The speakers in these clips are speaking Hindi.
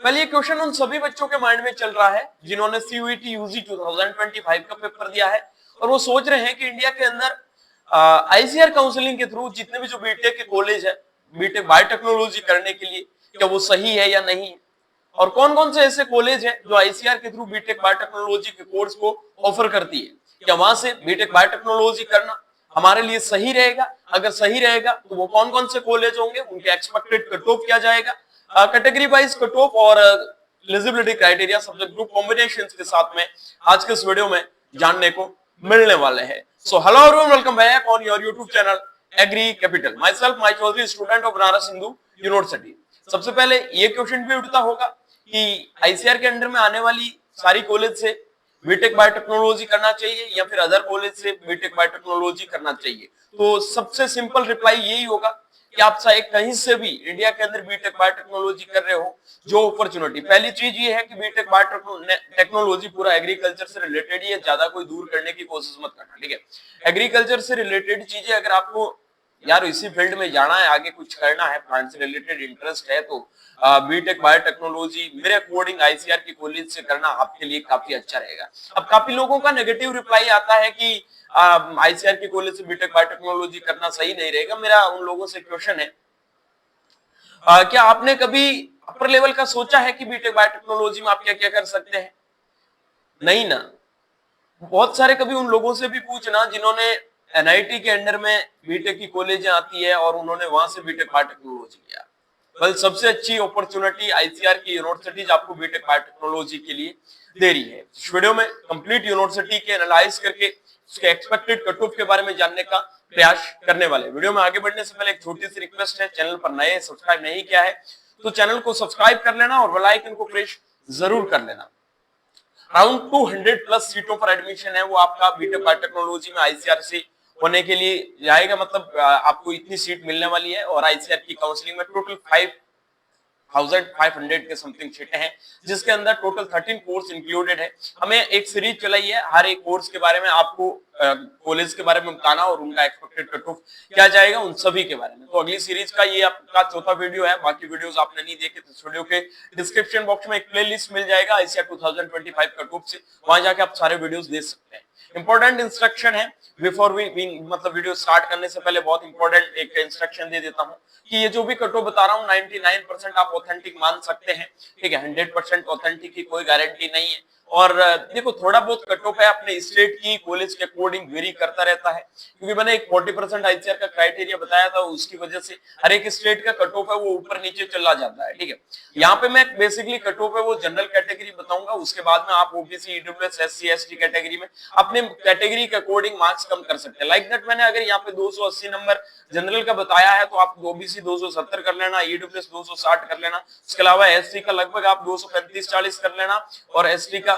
पहले ये क्वेश्चन उन सभी बच्चों के माइंड में चल रहा है जिन्होंने सीयूईटी यूजी 2025 का पेपर दिया है और वो सोच रहे हैं कि इंडिया के अंदर आईसीआर काउंसलिंग के थ्रू जितने भी जो बीटेक के कॉलेज है बीटेक बायोटेक्नोलॉजी करने के लिए क्या वो सही है या नहीं, और कौन कौन से ऐसे कॉलेज हैं जो आईसीआर के थ्रू बीटेक बायोटेक्नोलॉजी के कोर्स को ऑफर करती है, क्या वहां से बीटेक बायोटेक्नोलॉजी करना हमारे लिए सही रहेगा, अगर सही रहेगा तो वो कौन कौन से कॉलेज होंगे, उनके एक्सपेक्टेड कट ऑफ क्या जाएगा, कैटेगरी वाइज कट ऑफ और eligibility criteria subject group combinations के साथ में आज के इस वीडियो में जानने को मिलने वाले हैं। So hello everyone, welcome back on your YouTube channel agri capital. Myself Mai Chaudhary, student of Banaras Hindu university. सबसे पहले ये क्वेश्चन भी उठता होगा कि आईसीआर के अंडर में आने वाली सारी कॉलेज से बीटेक बायोटेक्नोलॉजी करना चाहिए या फिर अदर कॉलेज से बीटेक बायोटेक्नोलॉजी करना चाहिए। तो सबसे सिंपल रिप्लाई यही होगा कि आप चाहे कहीं से भी इंडिया के अंदर बीटेक बायोटेक्नोलॉजी कर रहे हो, जो अपॉर्चुनिटी, पहली चीज ये है कि बीटेक बायोटेक्नोलॉजी पूरा एग्रीकल्चर से रिलेटेड ही है, ज्यादा कोई दूर करने की कोशिश मत करना, ठीक है। एग्रीकल्चर से रिलेटेड चीजें अगर आपको यार इसी फील्ड में जाना है, आगे कुछ करना है, प्लांट से रिलेटेड इंटरेस्ट है, तो बीटेक बायोटेक्नोलॉजी मेरे अकॉर्डिंग आईसीआर की कॉलेज से करना आपके लिए काफी अच्छा रहेगा। अब काफी लोगों का नेगेटिव रिप्लाई आता है कि आईसीआर की कॉलेज से बीटेक बायोटेक्नोलॉजी करना सही नहीं रहेगा। मेरा उन लोगों से क्वेश्चन है, क्या आपने कभी अपर लेवल का सोचा है कि बीटेक बायोटेक्नोलॉजी में आप क्या क्या कर सकते हैं? नहीं ना। बहुत सारे कभी उन लोगों से भी पूछना जिन्होंने एनआईटी के अंडर में बीटेक की कॉलेजें आती है और उन्होंने वहां से बीटेक बायोटेक्नोलॉजी किया। कल सबसे अच्छी अपॉर्चुनिटी आईसीआर की यूनिवर्सिटीज आपको बीटेक बायोटेक्नोलॉजी के लिए दे रही है। इस वीडियो में कंप्लीट यूनिवर्सिटी के एनालाइज करके उसके एक्सपेक्टेड कट ऑफ के बारे में जानने का प्रयास करने वाले। वीडियो में आगे बढ़ने से पहले एक छोटी सी रिक्वेस्ट है, चैनल पर नए सब्सक्राइब नहीं किया है तो चैनल को सब्सक्राइब कर लेना और बेल आइकन को प्रेस जरूर कर लेना। अराउंड 200 प्लस सीटों पर एडमिशन है वो आपका बीटेक बायोटेक्नोलॉजी में आईसीआर से होने के लिए जाएगा, मतलब आपको इतनी सीट मिलने वाली है और आईसीआर की काउंसलिंग में टोटल 5500 के समथिंग सीटें हैं, जिसके अंदर टोटल 13 कोर्स इंक्लूडेड है। हमें एक सीरीज चलाई है, हर एक कोर्स के बारे में आपको कॉलेज के बारे में बताना और उनका एक्सपेक्टेड कट ऑफ क्या जाएगा उन सभी के बारे में। तो अगली सीरीज का ये आपका चौथा वीडियो है। बाकी वीडियोस आपने नहीं देखे तो इस वीडियो के डिस्क्रिप्शन बॉक्स में एक प्लेलिस्ट मिल जाएगा आईसीआर 2025 कट ऑफ से, वहां जाके आप सारे वीडियोस देख सकते हैं। इंपॉर्टेंट इंस्ट्रक्शन है बिफोर वी मतलब वीडियो स्टार्ट करने से पहले बहुत इंपॉर्टेंट एक इंस्ट्रक्शन दे देता हूं कि ये जो भी कट ऑफ बता रहा हूं 99% आप ऑथेंटिक मान सकते हैं, ठीक है। 100% ऑथेंटिक की कोई गारंटी नहीं है। और देखो थोड़ा बहुत कट ऑफ है अपने स्टेट की कॉलेज के अकॉर्डिंग वेरी करता रहता है, क्योंकि मैंने एक 40% आईसीआर का क्राइटेरिया बताया था, उसकी वजह से हर एक स्टेट का कट ऑफ है वो ऊपर नीचे चला जाता है, ठीक है। यहाँ पे मैं बेसिकली कट ऑफ है वो जनरल कैटेगरी बताऊंगा, उसके बाद में आप OBC EWS SC ST category में अपने कैटेगरी के अकॉर्डिंग मार्क्स कम कर सकते हैं। लाइक दैट मैंने अगर यहाँ पे 280 नंबर जनरल का बताया है तो आप ओबीसी 270 कर लेना, ईडब्ल्यूएस 260 कर लेना, इसके अलावा एससी का लगभग आप 235-40 कर लेना और एसटी का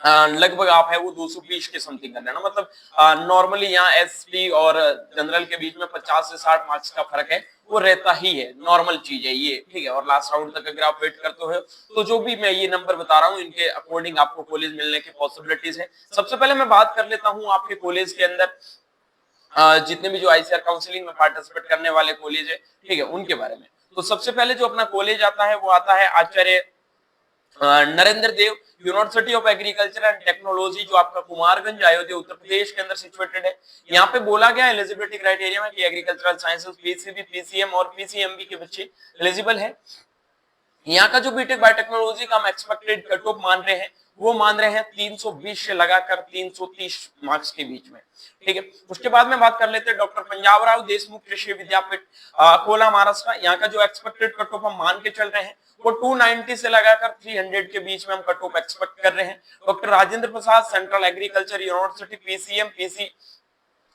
लगभग आप है वो 220 के समथिंग कर लेना। मतलब नॉर्मली यहाँ एसटी और जनरल के बीच में 50 से 60 मार्क्स का फर्क है वो रहता ही है, नॉर्मल चीज है ये, ठीक है। और लास्ट राउंड तक अगर आप वेट करते हो तो जो भी मैं ये नंबर बता रहा हूँ इनके अकॉर्डिंग आपको कॉलेज मिलने की पॉसिबिलिटीज है। सबसे पहले मैं बात कर लेता हूँ आपके कॉलेज के अंदर जितने भी जो आईसीआर काउंसलिंग में पार्टिसिपेट करने वाले कॉलेज है, ठीक है, उनके बारे में। तो सबसे पहले जो अपना कॉलेज आता है वो आता है Acharya Narendra Dev university of agriculture and technology, जो आपका कुमारगंज अयोध्या उत्तर प्रदेश के अंदर सिचुएटेड है। यहाँ पे बोला गया एलिजिबिलिटी क्राइटेरिया में कि एग्रीकल्चरल साइंसेस पीसीबी पीसीएम और पीसीएमबी के बच्चे एलिजिबल है। यहाँ का जो बीटेक बायोटेक्नोलॉजी का हम एक्सपेक्टेड कट ऑफ मान रहे हैं वो मान रहे हैं 320 से लगाकर 330 मार्क्स के बीच में, ठीक है। उसके बाद में बात कर लेते हैं डॉक्टर पंजाब राव देशमुख कृषि विद्यापीठ अकोला महाराष्ट्र। यहाँ का जो एक्सपेक्टेड कट ऑफ हम मान के चल रहे हैं वो 290 से लगाकर 300 के बीच में हम कट ऑफ एक्सपेक्ट कर रहे हैं। Doctor Rajendra Prasad central agriculture university PCM PC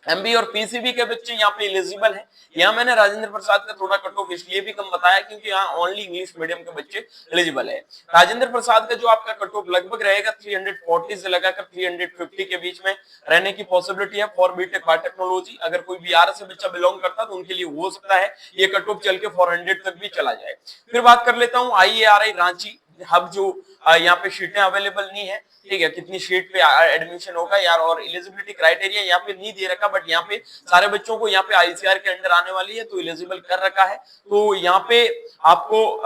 MB और पीसीबी के बच्चे यहाँ पे एलिजिबल हैं। यहाँ मैंने राजेंद्र प्रसाद का थोड़ा कट ऑफ इसलिए भी कम बताया क्योंकि यहाँ ओनली इंग्लिश मीडियम के बच्चे एलिजिबल है। राजेंद्र प्रसाद का जो आपका कट ऑफ लगभग रहेगा 340 से लगाकर 350 के बीच में रहने की पॉसिबिलिटी है फॉर बीटेक बायोटेक्नोलॉजी। अगर कोई बिहार से बच्चा बिलोंग करता है तो उनके लिए हो सकता है ये कट ऑफ चल के 400 तक भी चला जाए। फिर बात कर लेता हूँ आईएआरआई रांची, हब जो यहाँ पे सीटें अवेलेबल नहीं है, ठीक है, कितनी सीट पे एडमिशन होगा यार, और एलिजिबिलिटी क्राइटेरिया यहाँ पे नहीं दे रखा, बट यहाँ पे सारे बच्चों को यहाँ पे आईसीआर के अंडर आने वाली है, तो एलिजिबल कर रखा है। तो यहाँ पे आपको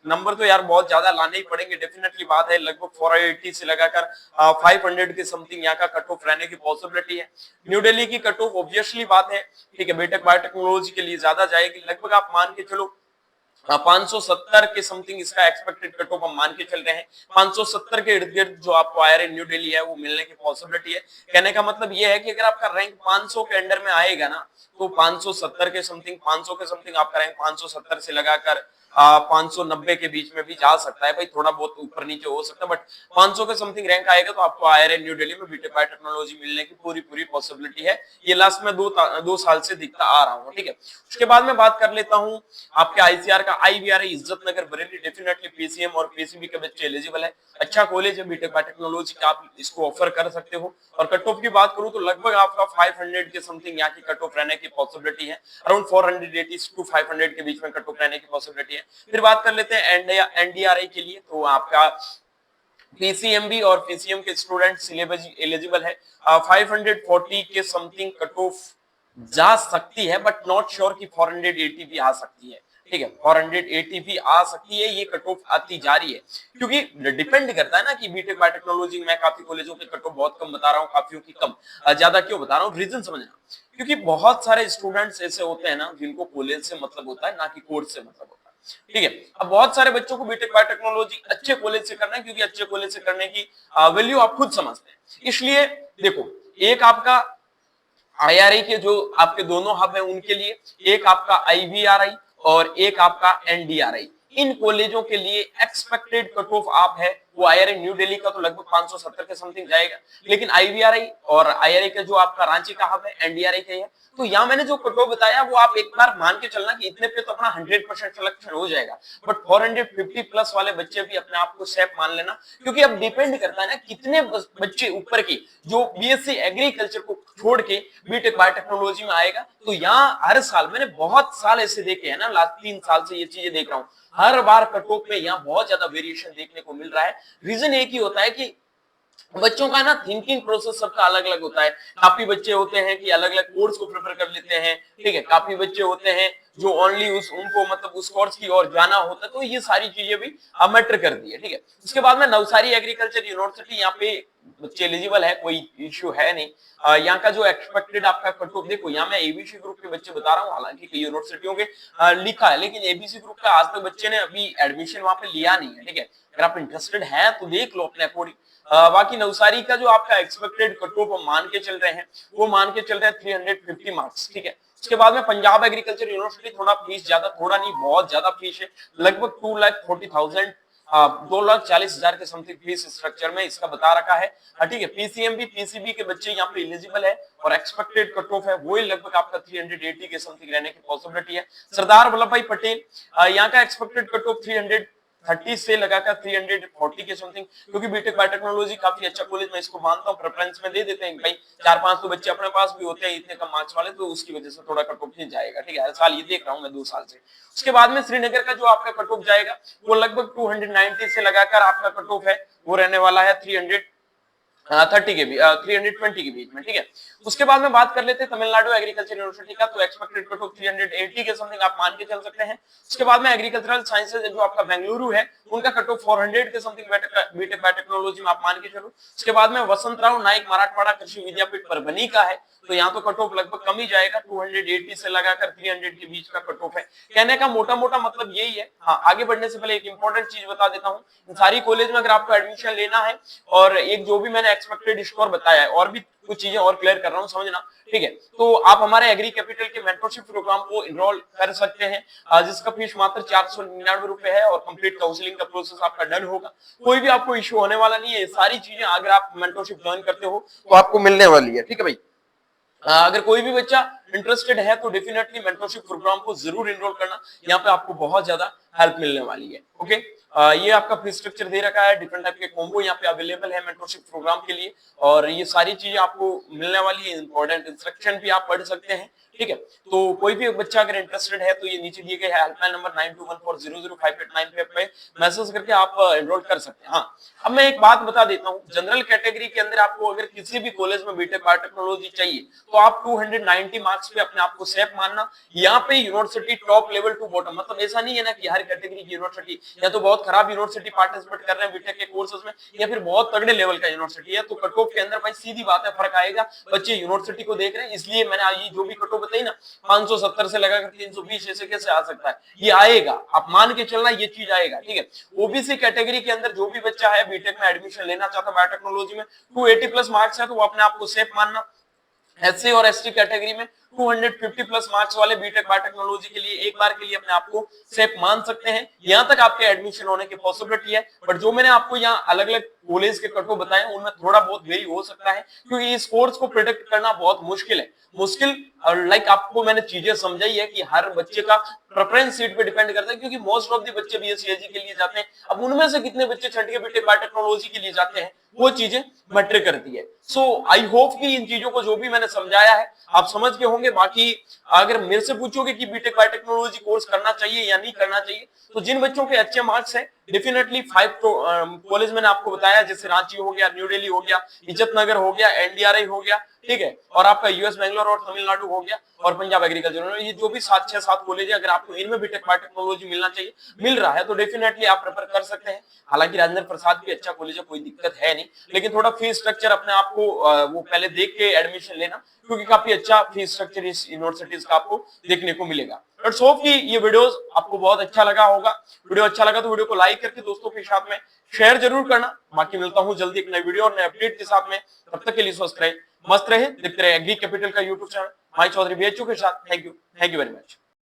नंबर तो यार बहुत ज्यादा लाने ही पड़ेंगे, डेफिनेटली बात है, लगभग 480 से लगाकर 500 के समथिंग यहाँ का कट ऑफ रहने की पॉसिबिलिटी है। न्यू दिल्ली की कट ऑफ ऑब्वियसली बात है, ठीक है, बीटेक बायोटेक्नोलॉजी के लिए ज्यादा जाएगी, लगभग आप मान के चलो 570 के समथिंग इसका एक्सपेक्टेड कट ऑफ हम मान के चल रहे हैं। 570 के इर्द गिर्द जो आपको आईआरए न्यू दिल्ली है वो मिलने की पॉसिबिलिटी है। कहने का मतलब ये है कि अगर आपका रैंक 500 के अंडर में आएगा ना, तो 570 के समथिंग, 500 के समथिंग आपका रैंक 570 से लगाकर 590 के बीच में भी जा सकता है, भाई थोड़ा बहुत ऊपर नीचे हो सकता है, बट 500 के समथिंग रैंक आएगा तो आपको आईआरए न्यू दिल्ली में बीटेक बायोटेक्नोलॉजी मिलने की पूरी पॉसिबिलिटी है। ये लास्ट में 2 साल से दिखता आ रहा हूँ, ठीक है। उसके बाद में बात कर लेता हूँ आपके आईसीआर का, आईवीआरआई इज्जत नगर बरेली, डेफिनेटली पीसीएम और पीसीबी के बच्चे एलिजिबल है, अच्छा कॉलेज है बीटेक बायोटेक्नोलॉजी का, आप इसको ऑफर कर सकते हो। और कट ऑफ की बात करूं तो लगभग आपका 500 के समथिंग यहाँ की कट ऑफ रहने की पॉसिबिलिटी है, अराउंड 480 टू 500 के बीच में कट ऑफ रहने की पॉसिबिलिटी है। फिर बात कर लेते हैं एनडीआरआई के लिए, तो आपका पीसीएमबी और पीसीएम के स्टूडेंट सिलेबस एलिजिबल है, 540 के समथिंग कट ऑफ जा सकती है, बट नॉट श्योर कि 480 भी आ सकती है, ठीक है, 480 भी आ सकती है, ये कट ऑफ आती जा रही है, क्योंकि डिपेंड करता है ना कि बीटेक बायोटेक्नोलॉजी में काफी कॉलेजों के कट ऑफ बहुत कम बता रहा हूँ, काफियों की कम, ज्यादा क्यों बता रहा हूँ, रीजन समझना, क्योंकि बहुत सारे स्टूडेंट्स ऐसे होते हैं ना जिनको कॉलेज से मतलब होता है, ना कि कोर्स से मतलब होता है, ठीक है। अब बहुत सारे बच्चों को बीटेक बायोटेक्नोलॉजी अच्छे कॉलेज से करना है, क्योंकि अच्छे कॉलेज से करने की वैल्यू आप खुद समझते हैं। इसलिए देखो, एक आपका आईआरआई के जो आपके दोनों हब है उनके लिए, एक आपका आईवीआरआई और एक आपका एनडीआरआई, इन कॉलेजों के लिए एक्सपेक्टेड कट ऑफ आप है वो आईआरआई न्यू दिल्ली का तो लगभग 570 के समथिंग जाएगा, लेकिन आईवीआरआई और आईआरआई का जो आपका रांची का हब है एनडीआरआई का है, तो यहाँ मैंने जो कट ऑफ बताया वो आप एक बार मान के चलना कि इतने पे तो अपना 100% सिलेक्शन हो जाएगा, बट 450 प्लस वाले बच्चे भी अपने आप को सेफ मान लेना, क्योंकि अब डिपेंड करता है ना कितने बच्चे ऊपर के जो बीएससी एग्रीकल्चर को छोड़ के बीटेक बायोटेक्नोलॉजी में आएगा। तो यहाँ हर साल मैंने बहुत साल ऐसे देखे हैं ना, लास्ट 3 साल से ये चीजें देख रहा हूँ, हर बार कट ऑफ में यहाँ बहुत ज्यादा वेरिएशन देखने को मिल रहा है। रीजन एक ही होता है कि बच्चों का ना थिंकिंग प्रोसेस सबका अलग अलग होता है, काफी बच्चे होते हैं कि अलग अलग कोर्स को प्रेफर कर लेते हैं, ठीक है, काफी बच्चे होते हैं जो ओनली उनको मतलब उस कोर्स की ओर जाना होता है, तो ये सारी चीजें भी मैटर कर दी है, ठीक है। उसके बाद में नवसारी एग्रीकल्चर यूनिवर्सिटी, यहाँ पे बच्चे एलिजिबल है, कोई इश्यू है नहीं। यहाँ का जो एक्सपेक्टेड आपका कट ऑफ देखो, यहाँ मैं एबीसी ग्रुप के बच्चे बता रहा हूँ, हालांकि कई यूनिवर्सिटियों के लिखा है, लेकिन एबीसी ग्रुप का आज तक बच्चे ने अभी एडमिशन वहां पे लिया नहीं है, ठीक है, अगर आप इंटरेस्टेड है तो देख लो अपने अकॉर्डिंग। बाकी नवसारी का जो आपका एक्सपेक्टेड कट ऑफ मान के चल रहे हैं वो मान के चल रहे हैं 350 मार्क्स, ठीक है। उसके बाद में पंजाब एग्रीकल्चर यूनिवर्सिटी, थोड़ा फीस ज्यादा, थोड़ा नहीं बहुत ज्यादा फीस है, लगभग 2,40,000 2,40,000 के समथिंग फीस स्ट्रक्चर में इसका बता रखा है, ठीक है। पीसीएमबी पीसीबी के बच्चे यहाँ पे एलिजिबल है और एक्सपेक्टेड कट ऑफ है वो लगभग आपका 380 के समथिंग रहने की पॉसिबिलिटी है। सरदार वल्लभ भाई पटेल, यहाँ का एक्सपेक्टेड कट ऑफ 330 से लगाकर 340 के समथिंग, क्योंकि बीटेक बायोटेक्नोलॉजी काफी अच्छा कॉलेज, मैं इसको मानता हूँ, प्रेफरेंस में दे देते हैं भाई, 4-5 तो बच्चे अपने पास भी होते हैं इतने कम मार्क्स वाले, तो उसकी वजह से थोड़ा कट ऑफ नहीं जाएगा, ठीक है, हर साल ये देख रहा हूँ मैं 2 साल से। उसके बाद में श्रीनगर का जो आपका कट ऑफ जाएगा वो लगभग 290 से लगाकर आपका कट ऑफ है वो रहने वाला है 330 के भी 320 के बीच में, ठीक है। उसके बाद में बात कर लेते हैं तमिलनाडु एग्रीकल्चर यूनिवर्सिटी का, तो एक्सपेक्टेड कट ऑफ 380 के समथिंग आप मान के चल सकते हैं। उसके बाद में एग्रीकल्चरल साइंसेज जो आपका बेंगलुरु है उनका कट ऑफ 400 के समथिंग बीटेक बायोटेक्नोलॉजी में आप मान के चलो। उसके बाद में वसंतराव नाइक मराठवाड़ा कृषि विद्यापीठ परभनी का है, तो यहाँ तो कट ऑफ लगभग कम ही जाएगा, 280 से लगाकर 300 के बीच का कट ऑफ है। कहने का मोटा मोटा मतलब यही है। हाँ, आगे बढ़ने से पहले एक इंपॉर्टेंट चीज बता देता हूँ, इन सारी कॉलेज में अगर आपको एडमिशन लेना है, और एक जो भी मैंने एक्सपेक्टेड स्कोर बताया है और भी कुछ चीजें और क्लियर कर रहा हूँ, समझना, ठीक है, तो आप हमारे एग्री कैपिटल के मेंटरशिप प्रोग्राम को इनरोल कर सकते हैं, जिसका फीस मात्र 499 रुपए है और कंप्लीट काउंसलिंग का प्रोसेस आपका डन होगा, कोई भी आपको इश्यू होने वाला नहीं है। सारी चीजें अगर आप मेंटरशिप ज्वाइन करते हो तो आपको मिलने वाली है, ठीक है भाई। अगर कोई भी बच्चा इंटरेस्टेड है तो डेफिनेटली मेंटरशिप प्रोग्राम को जरूर इनरोल करना, यहाँ पे आपको बहुत ज्यादा हेल्प मिलने वाली है। ओके, ये आपका फी स्ट्रक्चर दे रखा है, डिफरेंट टाइप के कॉम्बो यहाँ पे अवेलेबल है मेंटरशिप प्रोग्राम के लिए, और ये सारी चीजें आपको मिलने वाली है। इंपॉर्टेंट इंस्ट्रक्शन भी आप पढ़ सकते हैं, ठीक है। तो कोई भी बच्चा अगर इंटरेस्टेड है तो ये नीचे दिए गए हेल्पलाइन नंबर 9214005889 पे मैसेज करके आप एनरोल कर सकते हैं। हाँ, अब मैं एक बात बता देता हूँ, जनरल कैटेगरी के अंदर आपको अगर किसी भी कॉलेज में बीटेक बायोटेक्नोलॉजी चाहिए तो आप 290 मार्क्स पे अपने आप को सेफ मानना। यहाँ पे university top level to bottom, मतलब ऐसा नहीं है ना कि हर कैटेगरी की यूनिवर्सिटी या तो बहुत खराब यूनिवर्सिटी पार्टिसिपेट कर रहे हैं बीटेक के कोर्सेज में, या फिर बहुत तगड़े लेवल का यूनिवर्सिटी है, तो कट ऑफ के अंदर भाई सीधी बात है फर्क आएगा। बच्चे यूनिवर्सिटी को देख रहे हैं, इसलिए मैंने आज ये जो भी कट ऑफ बताई ना 570 से लगाकर 320 ऐसे कैसे आ सकता है, ये आएगा, आप मान के चलना ये चीज आएगा, ठीक है। ओबीसी कैटेगरी के अंदर जो भी बच्चा है बीटेक में एडमिशन लेना चाहता है बायोटेक्नोलॉजी में, 280 प्लस मार्क्स है तो वो अपने आप को सेफ मानना। एससी और एसटी कैटेगरी में 250 प्लस मार्क्स वाले बीटेक बायोटेक्नोलॉजी के लिए एक बार के लिए अपने आप को सेफ मान सकते हैं, यहां तक आपके एडमिशन होने की पॉसिबिलिटी है। बट जो मैंने आपको यहाँ अलग अलग कॉलेज के कट ऑफ बताए उनमें थोड़ा बहुत वेरी हो सकता है, क्योंकि इस कोर्स को प्रिडिक्ट करना बहुत मुश्किल है। मुश्किल और लाइक आपको मैंने चीजें समझाई है कि हर बच्चे का प्रेफरेंस सीट पे डिपेंड करता है, क्योंकि मोस्ट ऑफ द बच्चे बीएससी के लिए जाते हैं। अब उनमें से कितने बच्चे छठ के बीटेक बायोटेक्नोलॉजी के लिए जाते हैं वो चीजें मैटर करती है। सो आई होप कि इन चीजों को जो भी मैंने समझाया है आप समझ के होंगे। बाकी अगर मेरे से पूछोगे कि बीटेक बायोटेक्नोलॉजी कोर्स करना चाहिए या नहीं करना चाहिए, तो जिन बच्चों के अच्छे मार्क्स हैं डेफिनेटली 5 कॉलेज मैंने आपको बताया, जैसे रांची हो गया, न्यू दिल्ली हो गया, इज्जत नगर हो गया, एनडीआरआई हो गया, ठीक है, और आपका यूएस बेंगलोर और तमिलनाडु हो गया, और पंजाब एग्रीकल्चर, ये जो भी 7 कॉलेज है, अगर आपको इनमें बीटेक बायोटेक्नोलॉजी मिलना चाहिए, मिल रहा है तो डेफिनेटली आप प्रेफर कर सकते हैं। हालांकि राजेंद्र प्रसाद भी अच्छा कॉलेज है, कोई दिक्कत है नहीं, लेकिन थोड़ा फीस स्ट्रक्चर अपने आपको वो पहले देख के एडमिशन लेना, क्योंकि काफी अच्छा फीस स्ट्रक्चर इस यूनिवर्सिटीज का आपको देखने को मिलेगा। लेट्स होप कि ये वीडियोस आपको बहुत अच्छा लगा होगा। वीडियो अच्छा लगा तो वीडियो को लाइक करके दोस्तों के साथ में शेयर जरूर करना। बाकी मिलता हूं जल्दी एक नई वीडियो और नए अपडेट के साथ में, तब तक के लिए स्वस्थ रहे, मस्त रहे, देखते रहे एग्री कैपिटल का YouTube channel Mai Chaudhary BHU के साथ। Thank you very much.